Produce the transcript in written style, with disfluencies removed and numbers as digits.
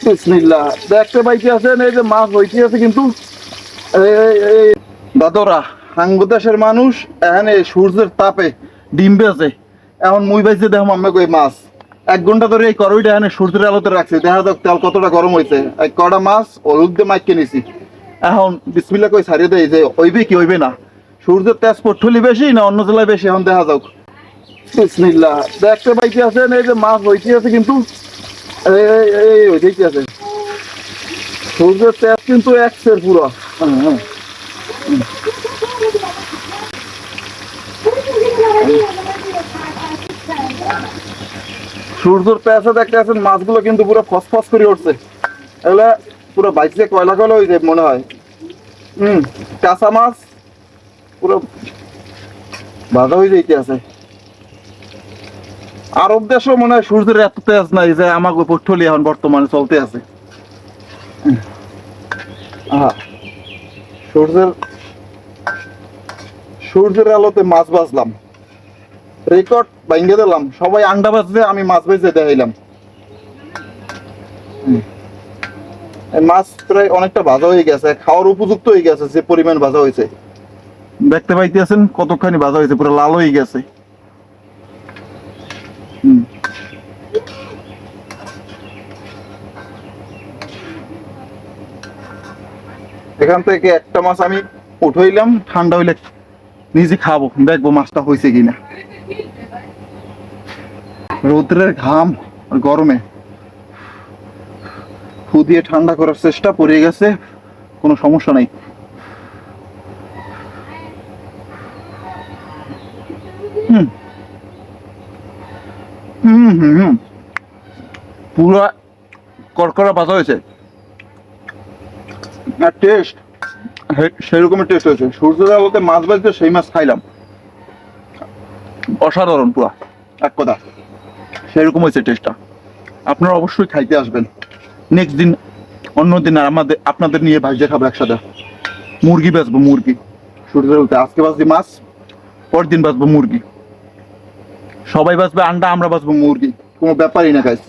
বিসমিল্লাহ, দেখতে পাইতে আছেন এই যে মাছ হইতে আছে কিন্তু দাদরা বাংলাদেশের মানুষ এখানে সূর্যের তাপে ডিম বেছে এখন মুই পাইছি দেখো আমি কই মাছ 1 ঘন্টা ধরে এই করইটা এখানে সূর্যের আলোতে রাখছি দেখা যাক তেল কতটা গরম হয়েছে এই কড়া মাছ হলুদ দিয়ে মাইকে নিছি এখন বিসমিল্লাহ কই ছাড়িয়ে দেয় যে হইবে কি হইবে না সূর্যের তেজ পট্টলি বেশি না অন্য জেলায় বেশি এখন দেখা যাক। বিসমিল্লাহ, দেখতে পাইতে আছেন এই যে মাছ হইতে আছে কিন্তু হইতেই আছে সূর্যের তেজ কিন্তু এক্সের পুরো। সূর্যের তেজে দেখতে আছেন মাছগুলো কিন্তু পুরো ফসফস করে উঠছে এগুলা পুরো বাইচে কয়লা কয়লা হয়ে যায় মনে হয়। কাঁচা মাছ পুরো ভাজা হয়ে যাইতে আছে। আরব দেশও মনে হয় সূর্যের এত তেজ নাই যে আমাকে পট্টলি এখন বর্তমানে চলতে আছে। সূর্যের আলোতে মাছ বাজলাম, রেকর্ড ভাঙ্গে দিলাম, সবাই আন্ডা বাজছে আমি মাছ বেজে দেখাইলাম। মাছ প্রায় অনেকটা ভাজা হয়ে গেছে, খাওয়ার উপযুক্ত হয়ে গেছে যে পরিমাণ ভাজা হয়েছে। দেখতে পাইতেছেন কতখানি ভাজা হয়েছে, পুরো লাল হয়ে গেছে। এখান থেকে একটা মাছ আমি উঠাইলাম, ঠান্ডা হইলে নিজে খাবো, দেখবো মাছটা হয়েছে কিনা। রৌদ্রের ঘাম আর গরমে ফু দিয়ে ঠান্ডা করার চেষ্টা, পড়ে গেছে, কোনো সমস্যা নাই। পুরো কড়কড়া ভাজা হয়েছে আর টেস্ট সেরকমের টেস্ট হয়েছে। সূর্যের আলোতে মাছ ভাজতে সেই মাছ খাইলাম, অসাধারণ পুরা এক কথা, সেরকম হয়েছে টেস্টটা। আপনারা অবশ্যই খাইতে আসবেন নেক্সট দিন, অন্য দিন আর আপনাদের নিয়ে ভাজতে খাবো একসাথে। মুরগি বেচবো, মুরগি সূর্যের আলোতে আজকে বাজবি মাছ, পরের দিন বাজবো মুরগি, সবাই বাজবে আন্ডা, আমরা বাজবো মুরগি, কোনো ব্যাপারই না গাইস।